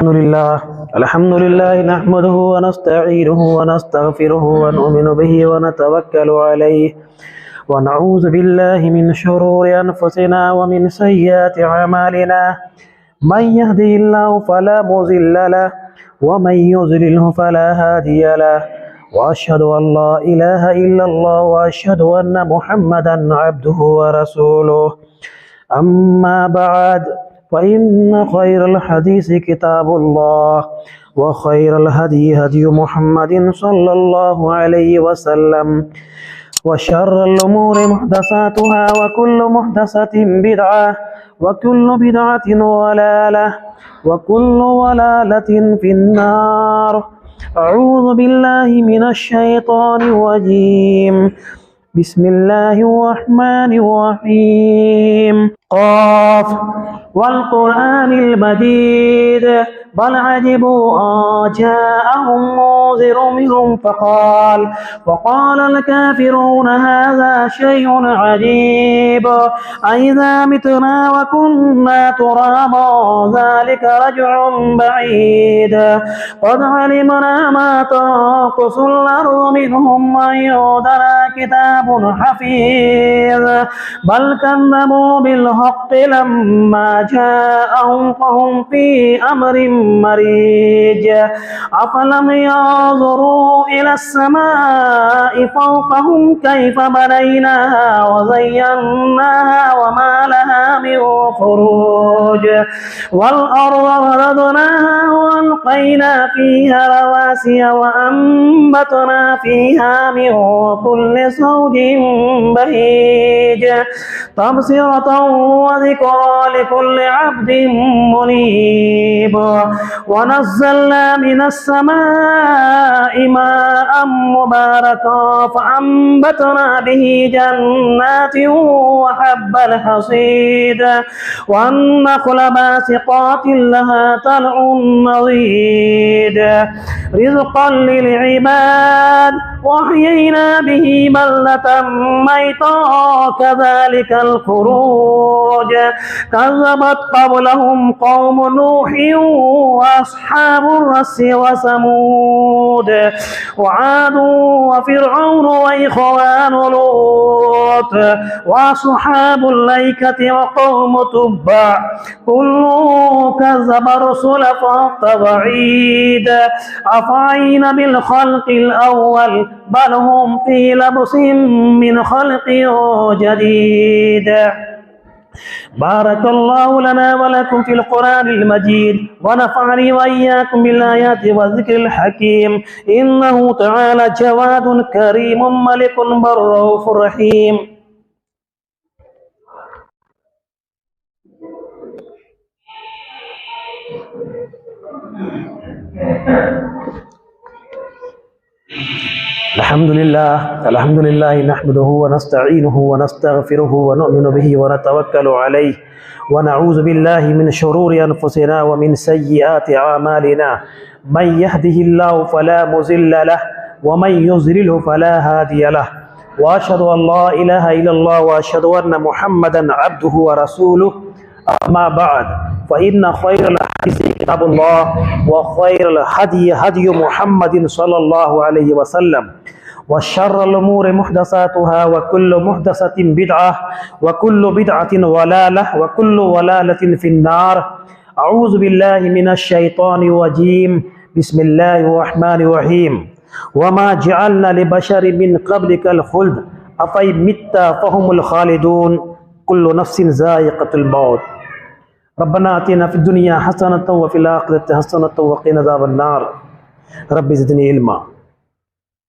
الحمد لله نحمده ونستعينه ونستغفره ونؤمن به ونتوكل عليه ونعوذ بالله من شرور أنفسنا ومن سيئات أعمالنا من يهده الله فلا مضل له ومن يضلله فلا هادي له وأشهد أن لا إله إلا الله وأشهد أن محمدا عبده ورسوله أما بعد فإن خير الحديث كتاب الله وخير الهدي هدي محمد صلى الله عليه وسلم وشر الأمور محدثاتها وكل محدثة بدعة وكل بدعة ضلالة وكل ضلالة في النار. أعوذ بالله من الشيطان الرجيم. بسم الله الرحمن الرحيم. قاف والقرآن المجيد بل عجبوا أن جاءهم منذر منهم فقال الكافرون هذا شيء عجيب أئذا متنا وكنا ترابا ذلك رجع بعيد قد علمنا ما تنقص الأرض منهم وعندنا كتاب حفيظ بل كذبوا بالحق لما جاءهم فهم في أمر مريج أفلم ينظروا إلى السماء فوقهم كيف بنيناها وزيناها وما لها من فروج والأرض مددناها وألقينا فيها رواسي وأنبتنا فيها من كل زوج بهيج تبصرة وذكرى لكل عبد منيب ونزلنا من السماء ماء مباركا فأنبتنا به جنات وحب الحصيد والنخل باسقات لها طلع نضيد رزقا للعباد وأحيينا به بلدة ميتا كذلك الخروج كذبت قبلهم قوم نوح وأصحاب الرس وثمود وعاد وفرعون وإخوان لوط وأصحاب الأيكة وقوم تبع كل كذب الرسل فحق بعيد أفعين بالخلق الأول بل هم في لبس من خلق جديد. بارك الله لنا ولكم في القرآن المجيد ونفعني وإياكم بالآيات والذكر الحكيم إنه تعالى جواد كريم ملك بر رؤوف رحيم. الحمد لله نحمده ونستعينه ونستغفره ونؤمن به ونتوكل عليه ونعوذ بالله من شرور أنفسنا ومن سيئات أعمالنا من يهده الله فلا مضل له ومن يضلل فلا هادي له وأشهد أن لا إله إلا الله وأشهد أن محمدا عبده ورسوله. أما بعد فإن خير الحديث كتاب الله وخير الهدي هدي محمد صلى الله عليه وسلم وشر الأمور محدثاتها وكل محدثة بدعة وكل بدعة ضلالة وكل ضلالة في النار. أعوذ بالله من الشيطان الرجيم. بسم الله الرحمن الرحيم. وما جعلنا لبشر من قبلك الخلد أفإن مت فهم الخالدون كل نفس ذائقة الموت. ربنا آتنا في الدنيا حسنة وفي الآخرة حسنة وقنا عذاب النار. رب زدني علما.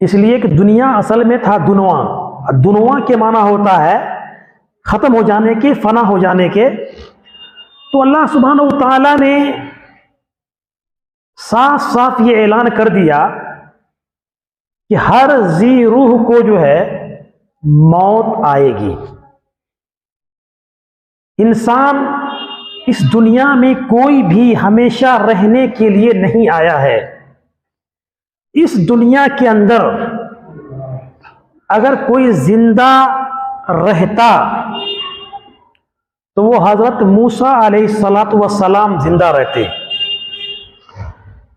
اس لیے کہ دنیا اصل میں تھا دنوا، دنوا کے معنی ہوتا ہے ختم ہو جانے کے، فنا ہو جانے کے۔ تو اللہ سبحانہ و تعالیٰ نے صاف صاف یہ اعلان کر دیا کہ ہر ذی روح کو جو ہے موت آئے گی۔ انسان اس دنیا میں کوئی بھی ہمیشہ رہنے کے لیے نہیں آیا ہے۔ اس دنیا کے اندر اگر کوئی زندہ رہتا تو وہ حضرت موسیٰ علیہ السلام زندہ رہتے،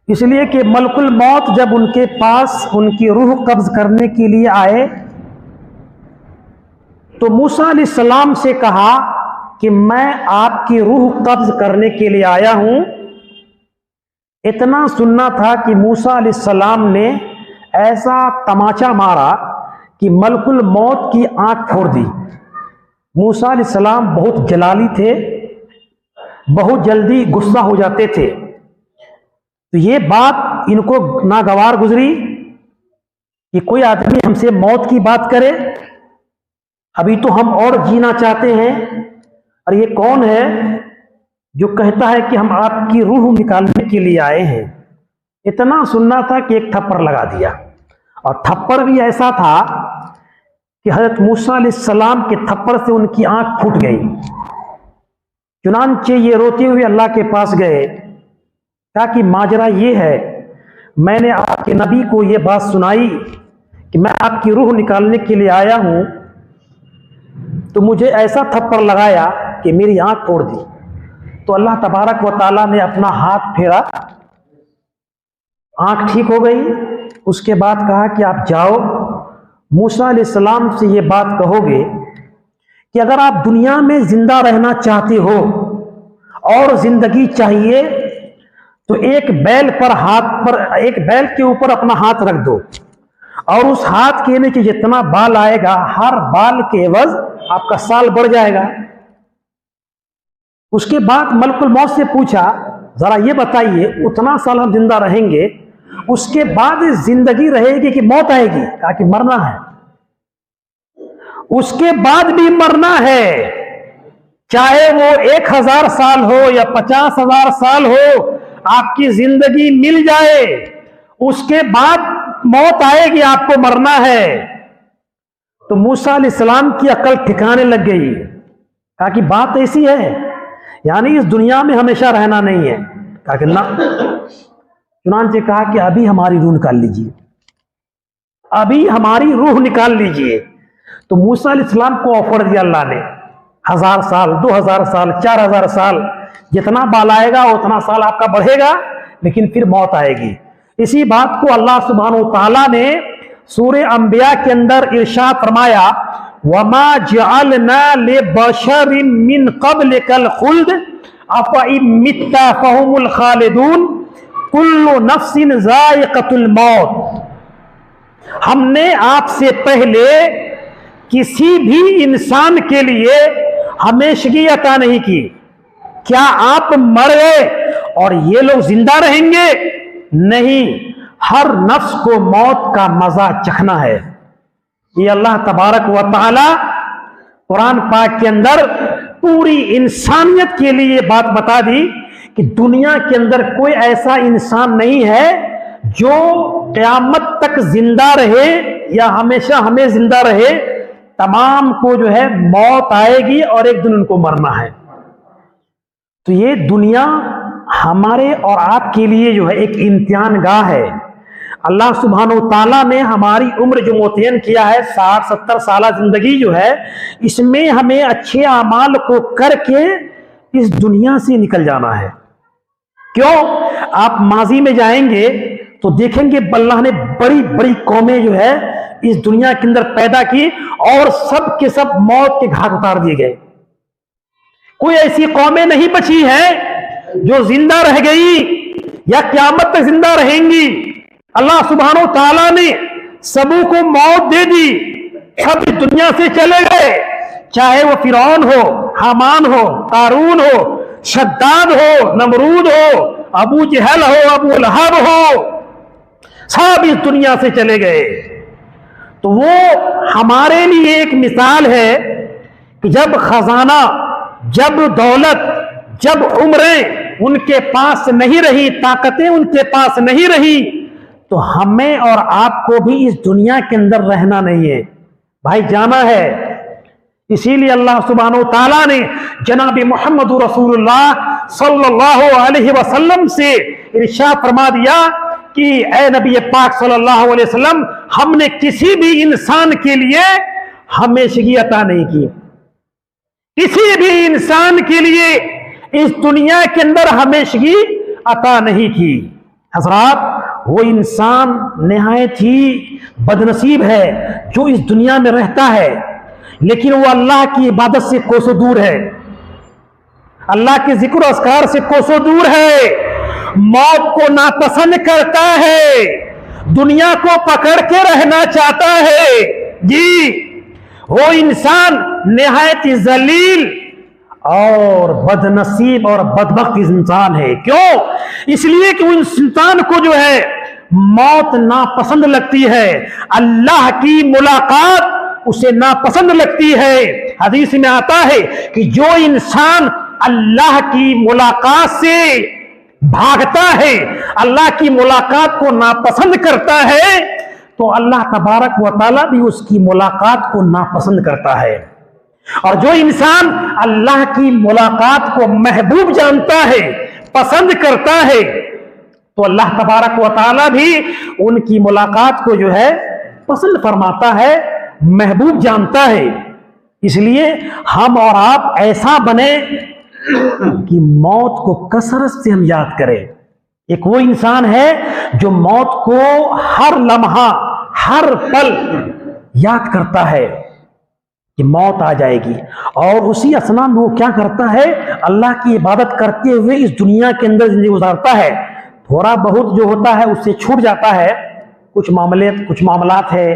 اس لیے کہ ملک الموت جب ان کے پاس ان کی روح قبض کرنے کے لیے آئے تو موسیٰ علیہ السلام سے کہا کہ میں آپ کی روح قبض کرنے کے لیے آیا ہوں۔ اتنا سننا تھا کہ موسیٰ علیہ السلام نے ایسا تماچا مارا کہ ملک الموت کی آنکھ پھوڑ دی۔ موسیٰ علیہ السلام بہت جلالی تھے، بہت جلدی غصہ ہو جاتے تھے، تو یہ بات ان کو ناگوار گزری کہ کوئی آدمی ہم سے موت کی بات کرے، ابھی تو ہم اور جینا چاہتے ہیں، اور یہ کون ہے جو کہتا ہے کہ ہم آپ کی روح نکالنے کے لیے آئے ہیں۔ اتنا سننا تھا کہ ایک تھپڑ لگا دیا، اور تھپڑ بھی ایسا تھا کہ حضرت موسیٰ علیہ السلام کے تھپڑ سے ان کی آنکھ پھوٹ گئی۔ چنانچہ یہ روتے ہوئے اللہ کے پاس گئے، کہا کہ ماجرا یہ ہے، میں نے آپ کے نبی کو یہ بات سنائی کہ میں آپ کی روح نکالنے کے لیے آیا ہوں، تو مجھے ایسا تھپڑ لگایا کہ میری آنکھ پھوڑ دی۔ تو اللہ تبارک و تعالیٰ نے اپنا ہاتھ پھیرا، آنکھ ٹھیک ہو گئی۔ اس کے بعد کہا کہ آپ جاؤ موسیٰ علیہ السلام سے یہ بات کہو گے کہ اگر آپ دنیا میں زندہ رہنا چاہتے ہو اور زندگی چاہیے تو ایک بیل کے اوپر اپنا ہاتھ رکھ دو، اور اس ہاتھ کے نیچے جتنا بال آئے گا ہر بال کے عوض آپ کا سال بڑھ جائے گا۔ اس کے بعد ملک الموت سے پوچھا ذرا یہ بتائیے اتنا سال ہم زندہ رہیں گے، اس کے بعد زندگی رہے گی کہ موت آئے گی؟ کہا کہ مرنا ہے، اس کے بعد بھی مرنا ہے، چاہے وہ 1000 سال ہو یا 50,000 سال ہو، آپ کی زندگی مل جائے اس کے بعد موت آئے گی، آپ کو مرنا ہے۔ تو موسیٰ علیہ السلام کی عقل ٹھکانے لگ گئی، کہا کہ بات ایسی ہے، یعنی اس دنیا میں ہمیشہ رہنا نہیں ہے؟ کہا کہ نہ۔ چنانچہ کہا کہ ابھی ہماری روح نکال لیجئے، ابھی ہماری روح نکال لیجئے۔ تو موسیٰ علیہ السلام کو آفر دیا اللہ نے، 1000 سال، 2000 سال، 4000 سال، جتنا بال آئے گا اتنا سال آپ کا بڑھے گا، لیکن پھر موت آئے گی۔ اسی بات کو اللہ سبحانہ و تعالیٰ نے سورہ انبیاء کے اندر ارشاد فرمایا، وَمَا جَعَلْنَا لِبَشَرٍ مِّن قَبْلِكَ الْخُلْدَ أَفَإِن مِّتَّ فَهُمُ الْخَالِدُونَ كُلُّ نَفْسٍ ذَائِقَةُ الْمَوْتِ۔ ہم نے آپ سے پہلے کسی بھی انسان کے لیے ہمیشگی عطا نہیں کی، کیا آپ مر گئے اور یہ لوگ زندہ رہیں گے؟ نہیں، ہر نفس کو موت کا مزہ چکھنا ہے۔ یہ اللہ تبارک و تعالی قرآن پاک کے اندر پوری انسانیت کے لیے یہ بات بتا دی کہ دنیا کے اندر کوئی ایسا انسان نہیں ہے جو قیامت تک زندہ رہے یا ہمیشہ ہمیں زندہ رہے، تمام کو جو ہے موت آئے گی اور ایک دن ان کو مرنا ہے۔ تو یہ دنیا ہمارے اور آپ کے لیے جو ہے ایک امتحان گاہ ہے۔ اللہ سبحانہ و تعالیٰ نے ہماری عمر جو متعین کیا ہے 60-70 سالہ زندگی جو ہے، اس میں ہمیں اچھے اعمال کو کر کے اس دنیا سے نکل جانا ہے۔ کیوں؟ آپ ماضی میں جائیں گے تو دیکھیں گے اللہ نے بڑی بڑی قومیں جو ہے اس دنیا کے اندر پیدا کی اور سب کے سب موت کے گھاٹ اتار دیے گئے۔ کوئی ایسی قومیں نہیں بچی ہیں جو زندہ رہ گئی یا قیامت تک زندہ رہیں گی۔ اللہ سبحانہ و تعالیٰ نے سبوں کو موت دے دی، سب اس دنیا سے چلے گئے، چاہے وہ فرعون ہو، حامان ہو، قارون ہو، شداد ہو، نمرود ہو، ابو جہل ہو، ابو لہب ہو، سب اس دنیا سے چلے گئے۔ تو وہ ہمارے لیے ایک مثال ہے کہ جب خزانہ، جب دولت، جب عمریں ان کے پاس نہیں رہی، طاقتیں ان کے پاس نہیں رہی، تو ہمیں اور آپ کو بھی اس دنیا کے اندر رہنا نہیں ہے بھائی، جانا ہے۔ اسی لیے اللہ سبحانہ و تعالیٰ نے جناب محمد رسول اللہ صلی اللہ علیہ وسلم سے ارشاد فرما دیا کہ اے نبی پاک صلی اللہ علیہ وسلم، ہم نے کسی بھی انسان کے لیے ہمیشگی عطا نہیں کی، کسی بھی انسان کے لیے اس دنیا کے اندر ہمیشگی عطا نہیں کی۔ حضرات، وہ انسان نہایت ہی بدنصیب ہے جو اس دنیا میں رہتا ہے لیکن وہ اللہ کی عبادت سے کوسوں دور ہے، اللہ کے ذکر و اذکار سے کوسوں دور ہے، موت کو ناپسند کرتا ہے، دنیا کو پکڑ کے رہنا چاہتا ہے۔ جی، وہ انسان نہایت ذلیل اور بدنصیب اور بدبخت انسان ہے۔ کیوں؟ اس لیے کہ وہ انسان کو جو ہے موت ناپسند لگتی ہے، اللہ کی ملاقات اسے ناپسند لگتی ہے۔ حدیث میں آتا ہے کہ جو انسان اللہ کی ملاقات سے بھاگتا ہے، اللہ کی ملاقات کو ناپسند کرتا ہے، تو اللہ تبارک و تعالیٰ بھی اس کی ملاقات کو ناپسند کرتا ہے۔ اور جو انسان اللہ کی ملاقات کو محبوب جانتا ہے، پسند کرتا ہے، تو اللہ تبارک و تعالیٰ بھی ان کی ملاقات کو جو ہے پسند فرماتا ہے، محبوب جانتا ہے۔ اس لیے ہم اور آپ ایسا بنے کہ موت کو کثرت سے ہم یاد کریں۔ ایک وہ انسان ہے جو موت کو ہر لمحہ، ہر پل یاد کرتا ہے کہ موت آ جائے گی، اور اسی اثنا میں وہ کیا کرتا ہے؟ اللہ کی عبادت کرتے ہوئے اس دنیا کے اندر زندگی گزارتا ہے۔ تھوڑا بہت جو ہوتا ہے اس سے چھوٹ جاتا ہے، کچھ معاملات ہے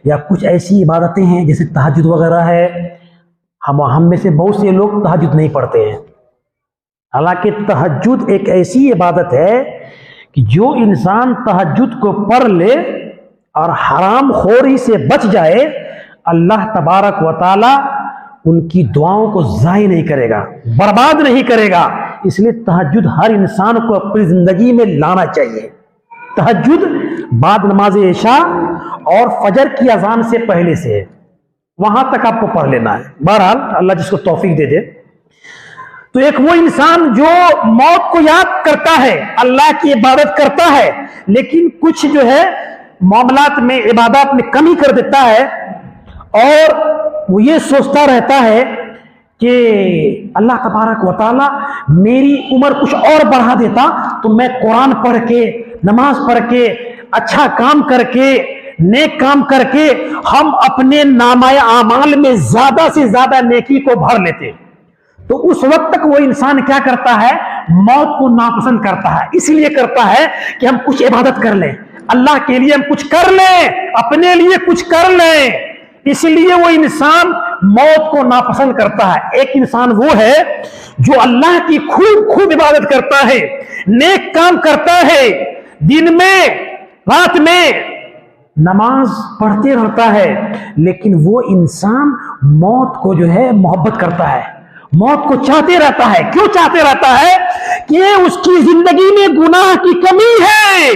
یا کچھ ایسی عبادتیں ہیں جیسے تہجد وغیرہ ہے۔ ہم میں سے بہت سے لوگ تہجد نہیں پڑھتے ہیں، حالانکہ تہجد ایک ایسی عبادت ہے کہ جو انسان تہجد کو پڑھ لے اور حرام خوری سے بچ جائے، اللہ تبارک و تعالی ان کی دعاؤں کو ضائع نہیں کرے گا، برباد نہیں کرے گا۔ اس لیے تہجد ہر انسان کو اپنی زندگی میں لانا چاہیے۔ تہجد بعد نماز عشاء اور فجر کی اذان سے پہلے سے ہے، وہاں تک آپ کو پڑھ لینا ہے۔ بہرحال اللہ جس کو توفیق دے دے۔ تو ایک وہ انسان جو موت کو یاد کرتا ہے، اللہ کی عبادت کرتا ہے، لیکن کچھ جو ہے معاملات میں، عبادات میں کمی کر دیتا ہے، اور وہ یہ سوچتا رہتا ہے کہ اللہ تبارک و تعالیٰ میری عمر کچھ اور بڑھا دیتا تو میں قرآن پڑھ کے، نماز پڑھ کے، اچھا کام کر کے، نیک کام کر کے ہم اپنے نامہ اعمال میں زیادہ سے زیادہ نیکی کو بھر لیتے۔ تو اس وقت تک وہ انسان کیا کرتا ہے؟ موت کو ناپسند کرتا ہے۔ اس لیے کرتا ہے کہ ہم کچھ عبادت کر لیں، اللہ کے لیے ہم کچھ کر لیں، اپنے لیے کچھ کر لیں۔ اس لیے وہ انسان موت کو ناپسند کرتا ہے۔ ایک انسان وہ ہے جو اللہ کی خوب عبادت کرتا ہے، نیک کام کرتا ہے، دن میں رات میں نماز پڑھتے رہتا ہے، لیکن وہ انسان موت کو جو ہے محبت کرتا ہے، موت کو چاہتے رہتا ہے۔ کیوں چاہتے رہتا ہے؟ کہ اس کی زندگی میں گناہ کی کمی ہے،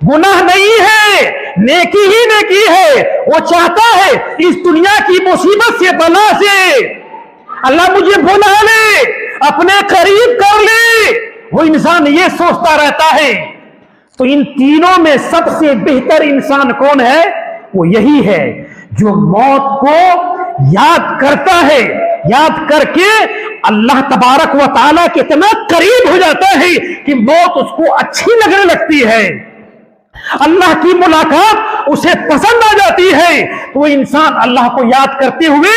گناہ نہیں ہے، نیکی ہی نیکی ہے۔ وہ چاہتا ہے اس دنیا کی مصیبت سے، بلا سے اللہ مجھے بلا لے، اپنے قریب کر لے۔ وہ انسان یہ سوچتا رہتا ہے۔ تو ان تینوں میں سب سے بہتر انسان کون ہے؟ وہ یہی ہے جو موت کو یاد کرتا ہے، یاد کر کے اللہ تبارک و تعالیٰ کے اتنا قریب ہو جاتا ہے کہ موت اس کو اچھی لگنے لگتی ہے، اللہ کی ملاقات اسے پسند آ جاتی ہے۔ تو وہ انسان اللہ کو یاد کرتے ہوئے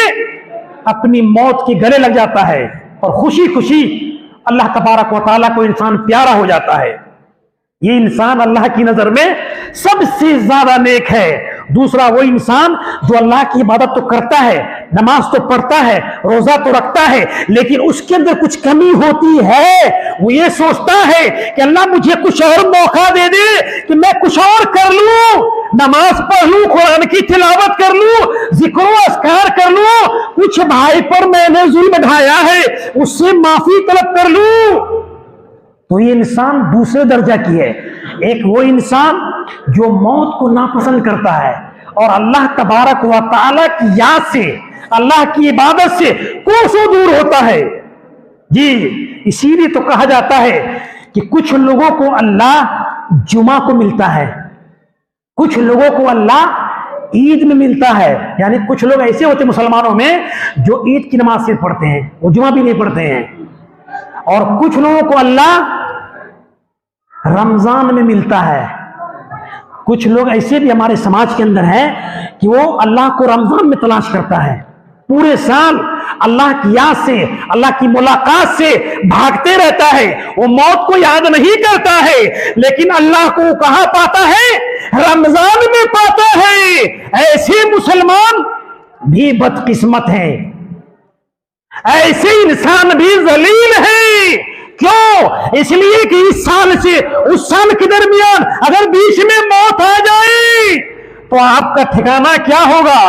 اپنی موت کے گلے لگ جاتا ہے، اور خوشی خوشی اللہ تبارک و تعالیٰ کو انسان پیارا ہو جاتا ہے۔ یہ انسان اللہ کی نظر میں سب سے زیادہ نیک ہے، دوسرا وہ انسان جو اللہ کی عبادت تو کرتا ہے، نماز تو پڑھتا ہے، روزہ تو رکھتا ہے، لیکن اس کے اندر کچھ کمی ہوتی ہے، وہ یہ سوچتا ہے کہ اللہ مجھے کچھ اور موقع دے دے کہ میں کچھ اور کر لوں، نماز پڑھ لوں، قرآن کی تلاوت کر لوں، ذکر و اذکار کر لوں، کچھ بھائی پر میں نے ظلم ڈھایا ہے اس سے معافی طلب کر لوں۔ تو یہ انسان دوسرے درجہ کی ہے۔ ایک وہ انسان جو موت کو ناپسند کرتا ہے اور اللہ تبارک و تعالی کی یاد سے، اللہ کی عبادت سے کوسوں دور ہوتا ہے۔ جی اسی لیے تو کہا جاتا ہے کہ کچھ لوگوں کو اللہ جمعہ کو ملتا ہے، کچھ لوگوں کو اللہ عید میں ملتا ہے، یعنی کچھ لوگ ایسے ہوتے مسلمانوں میں جو عید کی نماز صرف پڑھتے ہیں، وہ جمعہ بھی نہیں پڑھتے ہیں، اور کچھ لوگوں کو اللہ رمضان میں ملتا ہے۔ کچھ لوگ ایسے بھی ہمارے سماج کے اندر ہیں کہ وہ اللہ کو رمضان میں تلاش کرتا ہے، پورے سال اللہ کی یاد سے، اللہ کی ملاقات سے بھاگتے رہتا ہے، وہ موت کو یاد نہیں کرتا ہے، لیکن اللہ کو کہاں پاتا ہے؟ رمضان میں پاتا ہے۔ ایسے مسلمان بھی بدقسمت ہیں، ایسے انسان بھی ذلیل ہیں۔ کیوں؟ اس لیے کہ اس سال سے اس سال کے درمیان اگر بیچ میں موت آ جائے تو آپ کا ٹھکانہ کیا ہوگا؟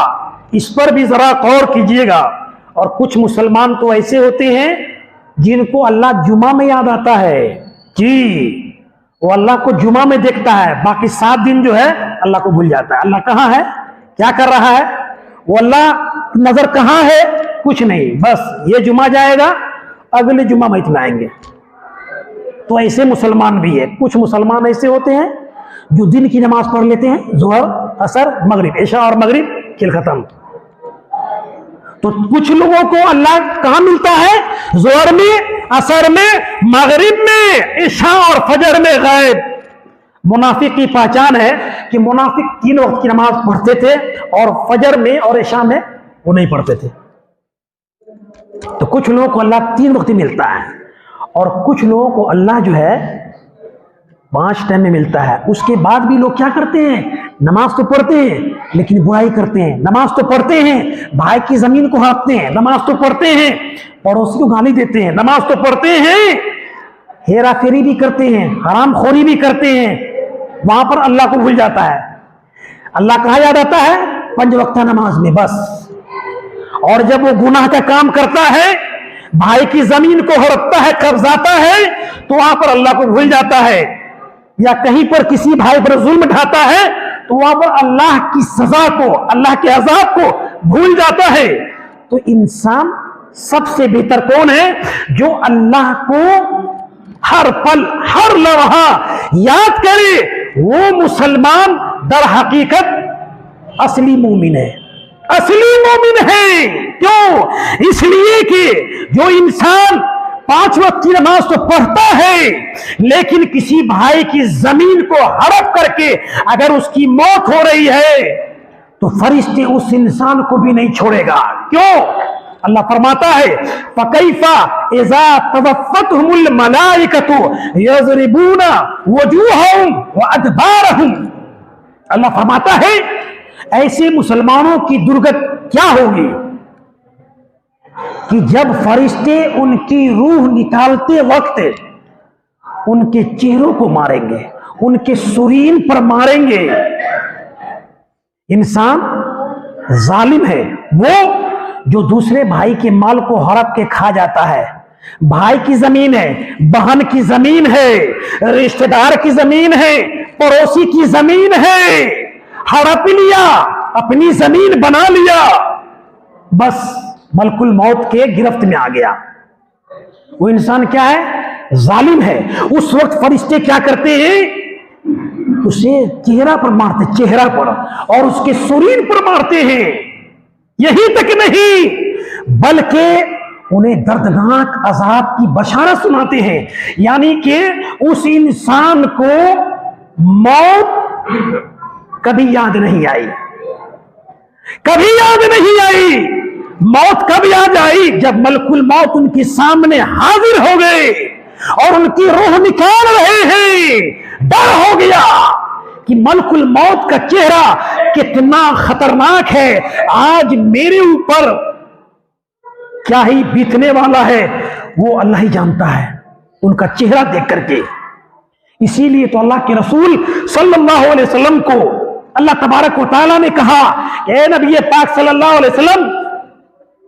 اس پر بھی ذرا غور کیجئے گا۔ اور کچھ مسلمان تو ایسے ہوتے ہیں جن کو اللہ جمعہ میں یاد آتا ہے، جی وہ اللہ کو جمعہ میں دیکھتا ہے، باقی 7 دن جو ہے اللہ کو بھول جاتا ہے۔ اللہ کہاں ہے؟ کیا کر رہا ہے؟ وہ اللہ نظر کہاں ہے؟ کچھ نہیں، بس یہ جمعہ جائے گا، اگلے جمعہ میں اتنا آئیں گے۔ تو ایسے مسلمان بھی ہے۔ کچھ مسلمان ایسے ہوتے ہیں جو دن کی نماز پڑھ لیتے ہیں، ظہر، عصر، مغرب، عشاء اور مغرب، کھیل ختم۔ تو کچھ لوگوں کو اللہ کہاں ملتا ہے؟ ظہر میں، عصر میں، مغرب میں، عشاء اور فجر میں غائب۔ منافق کی پہچان ہے کہ منافق 3 وقت کی نماز پڑھتے تھے اور فجر میں اور عشاء میں وہ نہیں پڑھتے تھے۔ تو کچھ لوگوں کو اللہ 3 وقت ملتا ہے اور کچھ لوگوں کو اللہ جو ہے 5 ٹائم میں ملتا ہے۔ اس کے بعد بھی لوگ کیا کرتے ہیں؟ نماز تو پڑھتے ہیں لیکن برائی کرتے ہیں، نماز تو پڑھتے ہیں، بھائی کی زمین کو ہڑپتے ہیں، نماز تو پڑھتے ہیں، پڑوسی کو گالی دیتے ہیں، نماز تو پڑھتے ہیں، ہیرا پھیری بھی کرتے ہیں، حرام خوری بھی کرتے ہیں، وہاں پر اللہ کو بھول جاتا ہے۔ اللہ کہاں یاد آتا ہے؟ 5 وقتہ نماز میں بس۔ اور جب وہ گناہ کا کام کرتا ہے، بھائی کی زمین کو ہڑپتا ہے، قبضاتا ہے، تو وہاں پر اللہ کو بھول جاتا ہے، یا کہیں پر کسی بھائی پر ظلم ڈھاتا ہے تو وہاں پر اللہ کی سزا کو، اللہ کے عذاب کو بھول جاتا ہے۔ تو انسان سب سے بہتر کون ہے؟ جو اللہ کو ہر پل، ہر لمحہ یاد کرے، وہ مسلمان در حقیقت اصلی مومن ہے، اصلی مومن ہے۔ کیوں؟ اس لیے کہ جو انسان 5 وقت کی نماز تو پڑھتا ہے لیکن کسی بھائی کی زمین کو ہڑپ کر کے اگر اس کی موت ہو رہی ہے تو فرشتے اس انسان کو بھی نہیں چھوڑے گا۔ کیوں؟ اللہ فرماتا ہے فَكَيْفَ إِذَا تَوَفَّتْهُمُ الْمَلَائِكَةُ يَضْرِبُونَ وُجُوهَهُمْ وَأَدْبَارَهُمْ۔ اللہ فرماتا ہے ایسے مسلمانوں کی درگت کیا ہوگی کہ جب فرشتے ان کی روح نکالتے وقت ان کے چہروں کو ماریں گے، ان کے سرین پر ماریں گے۔ انسان ظالم ہے وہ جو دوسرے بھائی کے مال کو ہڑپ کے کھا جاتا ہے۔ بھائی کی زمین ہے، بہن کی زمین ہے، رشتہ دار کی زمین ہے، پڑوسی کی زمین ہے، ہڑپ لیا، اپنی زمین بنا لیا، بس ملک الموت کے گرفت میں آ گیا۔ وہ انسان کیا ہے؟ ظالم ہے۔ اس وقت فرشتے کیا کرتے ہیں؟ اسے چہرہ پر مارتے، چہرہ پر، اور اس کے سرین پر مارتے ہیں۔ یہی تک نہیں بلکہ انہیں دردناک عذاب کی بشارت سناتے ہیں، یعنی کہ اس انسان کو موت کبھی یاد نہیں آئی، کبھی یاد نہیں آئی۔ موت کب یاد آئی؟ جب ملک الموت ان کے سامنے حاضر ہو گئے اور ان کی روح نکال رہے ہیں۔ ڈر ہو گیا کہ ملک الموت کا چہرہ کتنا خطرناک ہے، آج میرے اوپر کیا ہی بیتنے والا ہے وہ اللہ ہی جانتا ہے ان کا چہرہ دیکھ کر کے۔ اسی لیے تو اللہ کے رسول صلی اللہ علیہ وسلم کو اللہ تبارک و تعالیٰ نے کہا کہ اے نبی پاک صلی اللہ علیہ وسلم،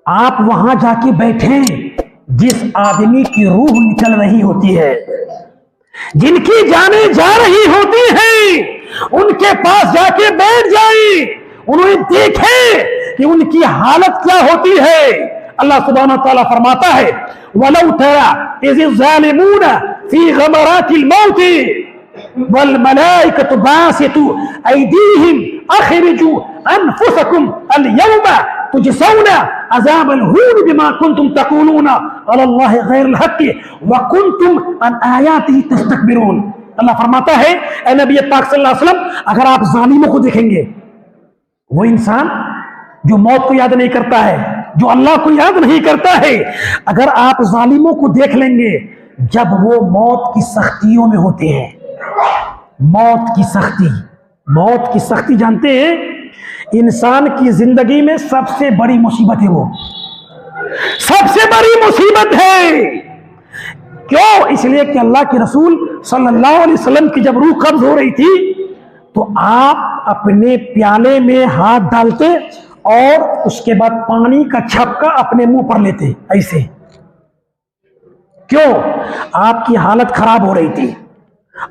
آپ وہاں جا کے بیٹھیں جس آدمی کی روح نکل رہی ہوتی ہے، جن کی جانیں جا رہی ہوتی ہیں، ان کے پاس جا کے بیٹھ جائیں، انہیں دیکھیں کہ ان کی حالت کیا ہوتی ہے۔ اللہ سبحانہ وتعالی فرماتا ہے وَلَوْ تَرَى إِذِ الظَّالِمُونَ فِي غَمَرَاتِ الْمَوْتِ وَالْمَلَائِكَةُ بَاسِطُو أَيْدِيهِمْ أَخْرِجُوا أَنفُسَكُمْ الْيَوْمَ تُجْزَوْنَ عَذَابَ الْهُونِ بِمَا كُنْتُمْ تَقُولُونَ عَلَى اللَّهِ غَيْرَ الْحَقِّ وَكُنْتُمْ عَنْ آيَاتِهِ تَسْتَكْبِرُونَ۔ اللہ فرماتا ہے اے نبی پاک صلی اللہ علیہ وسلم، اگر آپ ظالموں کو دیکھیں گے، وہ انسان جو موت کو یاد نہیں کرتا ہے، جو اللہ کو یاد نہیں کرتا ہے، اگر آپ ظالموں کو دیکھ لیں گے جب وہ موت کی سختیوں میں ہوتے ہیں، موت کی سختی جانتے ہیں، انسان کی زندگی میں سب سے بڑی مصیبت ہے، وہ سب سے بڑی مصیبت ہے۔ کیوں؟ اس لیے کہ اللہ کے رسول صلی اللہ علیہ وسلم کی جب روح قبض ہو رہی تھی تو آپ اپنے پیالے میں ہاتھ ڈالتے اور اس کے بعد پانی کا چھپکا اپنے منہ پر لیتے ایسے۔ کیوں؟ آپ کی حالت خراب ہو رہی تھی،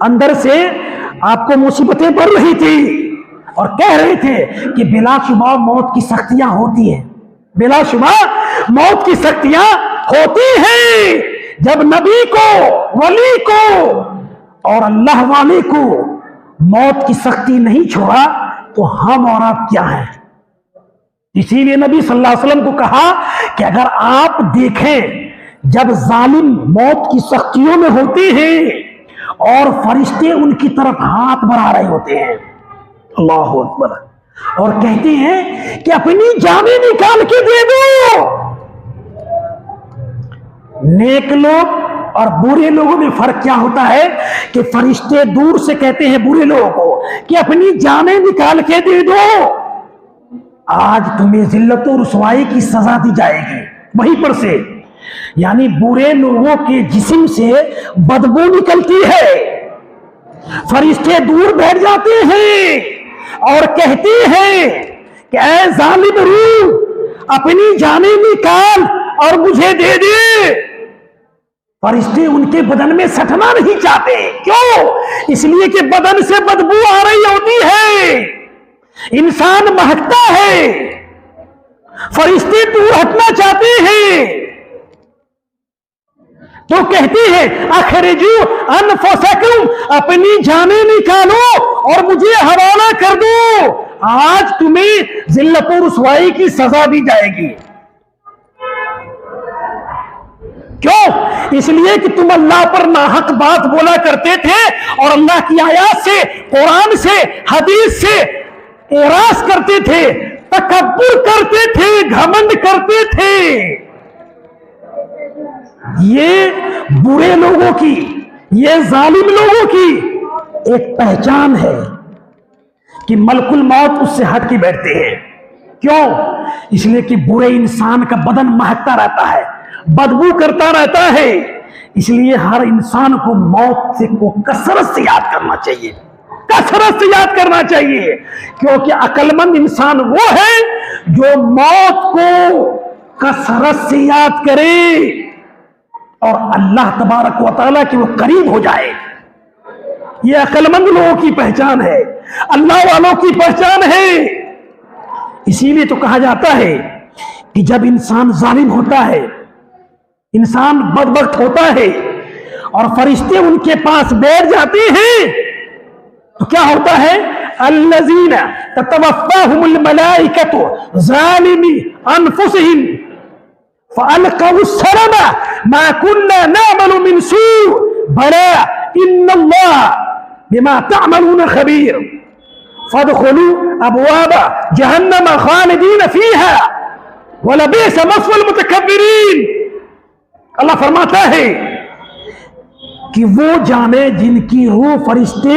اندر سے آپ کو مصیبتیں بڑھ رہی تھی اور کہہ رہے تھے کہ بلا شبہ موت کی سختیاں ہوتی ہیں، بلا شبہ موت کی سختیاں ہوتی ہیں۔ جب نبی کو، ولی کو اور اللہ والے کو موت کی سختی نہیں چھوڑا تو ہم اور آپ کیا ہیں؟ اسی لیے نبی صلی اللہ علیہ وسلم کو کہا کہ اگر آپ دیکھیں جب ظالم موت کی سختیوں میں ہوتے ہیں اور فرشتے ان کی طرف ہاتھ بڑھا رہے ہوتے ہیں، اللہ اکبر، اور کہتے ہیں کہ اپنی جانیں نکال کے دے دو۔ نیک لوگ اور برے لوگوں میں فرق کیا ہوتا ہے کہ فرشتے دور سے کہتے ہیں برے لوگوں کو کہ اپنی جانیں نکال کے دے دو، آج تمہیں ذلت و رسوائی کی سزا دی جائے گی۔ وہیں پر سے یعنی برے لوگوں کے جسم سے بدبو نکلتی ہے، فرشتے دور بیٹھ جاتے ہیں اور کہتے ہیں کہ اے ظالم روح اپنی جانیں نکال اور مجھے دے دے۔ فرشتے ان کے بدن میں سٹنا نہیں چاہتے، کیوں؟ اس لیے کہ بدن سے بدبو آ رہی ہوتی ہے، انسان مہکتا ہے، فرشتے دور ہٹنا چاہتے ہیں تو کہتے ہیں اخرجو انفسکم، اپنی جانیں نکالو اور مجھے حوالہ کر دو، آج تمہیں ذلت و رسوائی کی سزا دی جائے گی۔ کیوں؟ اس لیے کہ تم اللہ پر ناحق بات بولا کرتے تھے اور اللہ کی آیات سے، قرآن سے، حدیث سے اعراض کرتے تھے، تکبر کرتے تھے، گھمنڈ کرتے تھے۔ یہ برے لوگوں کی، یہ ظالم لوگوں کی ایک پہچان ہے کہ ملک الموت اس سے ہٹ کے بیٹھتے ہیں۔ کیوں؟ اس لیے کہ برے انسان کا بدن مہکتا رہتا ہے، بدبو کرتا رہتا ہے، اس لیے ہر انسان کو موت سے کو کثرت سے یاد کرنا چاہیے، کثرت سے یاد کرنا چاہیے، کیونکہ عقل مند انسان وہ ہے جو موت کو کثرت سے یاد کرے اور اللہ تبارک و تعالیٰ کے وہ قریب ہو جائے۔ یہ عقل مند لوگوں کی پہچان ہے، اللہ والوں کی پہچان ہے۔ اسی لیے تو کہا جاتا ہے کہ جب انسان ظالم ہوتا ہے، انسان بدبخت ہوتا ہے اور فرشتے ان کے پاس بیٹھ جاتے ہیں تو کیا ہوتا ہے؟ الذین تتوفاہم الملائکۃ ظالمی انفسہم فألقوا السلم ما كنا نعمل من سوء بلى إن الله بما تعملون خبير فادخلوا أبواب جهنم خالدين فيها ولبئس مثوى المتكبرين۔ اللہ فرماتا ہے کہ وہ جانیں جن کی روح فرشتے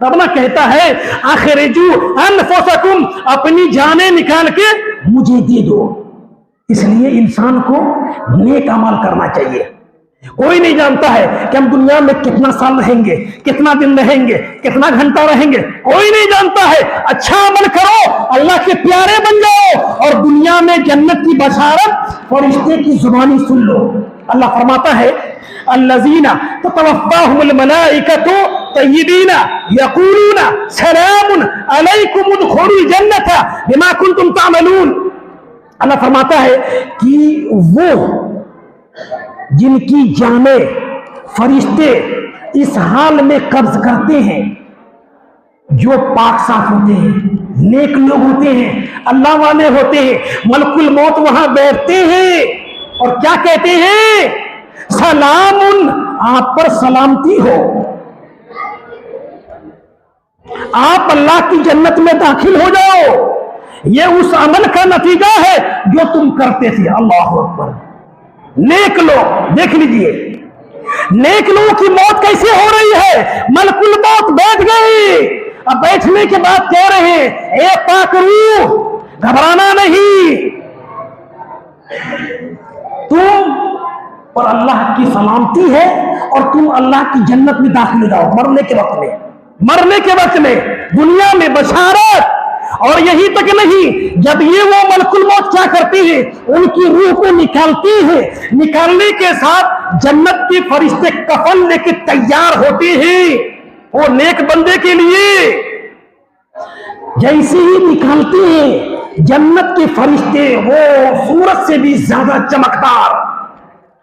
ربنا کہتا ہے اخرجو انفسکم، اپنی جانیں نکال کے مجھے دے دو۔ اس لیے انسان کو نیک عمل کرنا چاہیے۔ کوئی نہیں جانتا ہے کہ ہم دنیا میں کتنا سال رہیں گے، کتنا دن رہیں گے، کتنا گھنٹہ رہیں گے، کوئی نہیں جانتا ہے۔ اچھا عمل کرو، اللہ کے پیارے بن جاؤ، اور دنیا میں جنت کی بشارت فرشتے کی زبانی سن لو۔ اللہ فرماتا ہے الذین تتوفاہم الملائکۃ طیبین یقولون سلام علیکم ادخلوا الجنۃ بما کنتم تعملون۔ اللہ فرماتا ہے کہ وہ جن کی جانیں فرشتے اس حال میں قبض کرتے ہیں، جو پاک صاف ہوتے ہیں، نیک لوگ ہوتے ہیں، اللہ والے ہوتے ہیں، ملک الموت وہاں بیٹھتے ہیں اور کیا کہتے ہیں؟ سلام، آپ پر سلامتی ہو، آپ اللہ کی جنت میں داخل ہو جاؤ، یہ اس عمل کا نتیجہ ہے جو تم کرتے تھے۔ اللہ اکبر۔ نیک لوگ دیکھ لیجئے، نیک لوگوں کی موت کیسے ہو رہی ہے؟ ملک الموت بیٹھ گئی، اب بیٹھنے کے بعد کہہ رہے ہیں اے پاک روح گھبرانا نہیں، تم پر اللہ کی سلامتی ہے اور تم اللہ کی جنت میں داخل ہو جاؤ۔ مرنے کے وقت میں، مرنے کے وقت میں دنیا میں بشارت۔ اور یہی تک نہیں، جب یہ وہ ملک الموت کیا کرتے ہیں، ان کی روح کو نکالتے ہیں، نکالنے کے ساتھ جنت کے فرشتے کفن لے کے تیار ہوتے ہیں وہ نیک بندے کے لیے۔ جیسے ہی نکالتے ہیں جنت کے فرشتے، وہ سورج سے بھی زیادہ چمکدار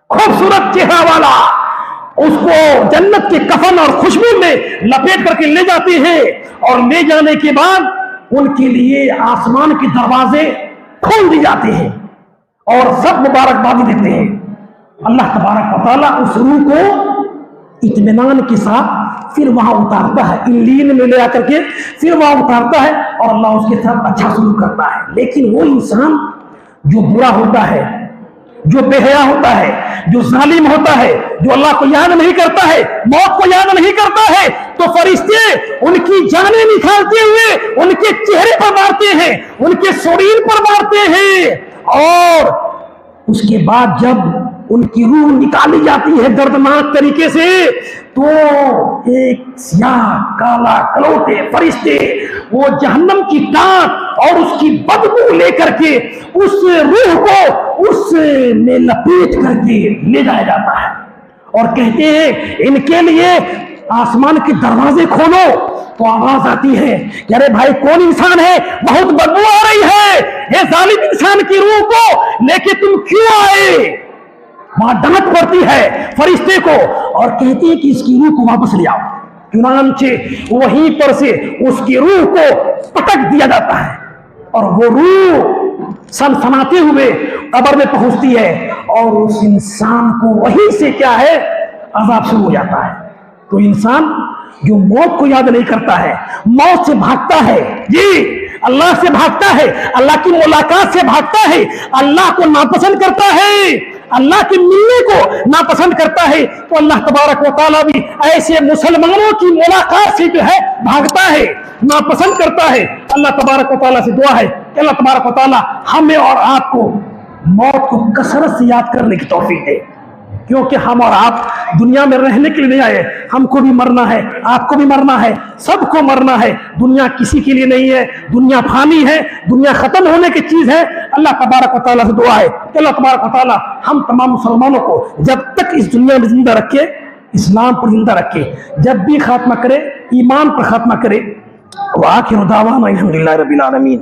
خوبصورت چہرہ والا، اس کو جنت کے کفن اور خوشبو میں لپیٹ کر کے لے جاتے ہیں، اور لے جانے کے بعد ان کے لیے آسمان کے دروازے کھول دی جاتے ہیں اور سب مبارکبادی دیتے ہیں۔ اللہ تبارک و تعالیٰ اس روح کو اطمینان کے ساتھ پھر وہاں اتارتا ہے، علیین میں لے آ کر کے پھر وہاں اتارتا ہے، اور اللہ اس کے ساتھ اچھا سلوک کرتا ہے۔ لیکن وہ انسان جو برا ہوتا ہے، جو بے حیا ہوتا ہے، جو ظالم ہوتا ہے، جو اللہ کو یاد نہیں کرتا ہے، موت کو یاد نہیں کرتا ہے، تو فرشتے ان کی جانیں نکالتے ہوئے ان کے چہرے پر مارتے ہیں، ان کے شریر پر مارتے ہیں، اور اس کے بعد جب ان کی روح نکالی جاتی ہے دردناک طریقے سے، تو ایک سیاہ کالا کلوٹے فرشتے وہ جہنم کی ٹانک اور اس کی بدبو لے کر کے اس روح کو اس میں لپیٹ کر کے لے جایا جاتا ہے، اور کہتے ہیں ان کے لیے آسمان کے دروازے کھولو۔ تو آواز آتی ہے کہ ارے بھائی کون انسان ہے، بہت بدبو آ رہی ہے، یہ ظالم انسان کی روح کو لے کے تم کیوں آئے؟ وہاں ڈانٹ پڑتی ہے فرشتے کو، اور کہتے ہیں کہ اس کی روح کو واپس لے آؤ۔ چنانچہ وہیں پر سے اس کی روح کو پٹک دیا جاتا ہے، اور وہ روح سنسناتے ہوئے قبر میں پہنچتی ہے، اور اس انسان کو وہیں سے کیا ہے، عذاب شروع ہو جاتا ہے۔ تو انسان جو موت کو یاد نہیں کرتا ہے، موت سے بھاگتا ہے، جی اللہ سے بھاگتا ہے، اللہ کی ملاقات سے بھاگتا ہے، اللہ کو ناپسند کرتا ہے، اللہ کے ملنے کو ناپسند کرتا ہے، تو اللہ تبارک و تعالیٰ بھی ایسے مسلمانوں کی ملاقات سے جو ہے بھاگتا ہے، ناپسند کرتا ہے۔ اللہ تبارک و تعالیٰ سے دعا ہے کہ اللہ تبارک و تعالیٰ ہمیں اور آپ کو موت کو کثرت سے یاد کرنے کی توفیق دے، کیونکہ ہم اور آپ دنیا میں رہنے کے لیے نہیں آئے، ہم کو بھی مرنا ہے، آپ کو بھی مرنا ہے، سب کو مرنا ہے۔ دنیا کسی کے لیے نہیں ہے، دنیا فانی ہے، دنیا ختم ہونے کی چیز ہے۔ اللہ تبارک و تعالیٰ سے دعا ہے کہ اللہ تبارک و تعالیٰ ہم تمام مسلمانوں کو جب تک اس دنیا میں زندہ رکھے، اسلام پر زندہ رکھے، جب بھی خاتمہ کرے ایمان پر خاتمہ کرے۔ وآخر دعوانا الحمدللہ رب العالمین۔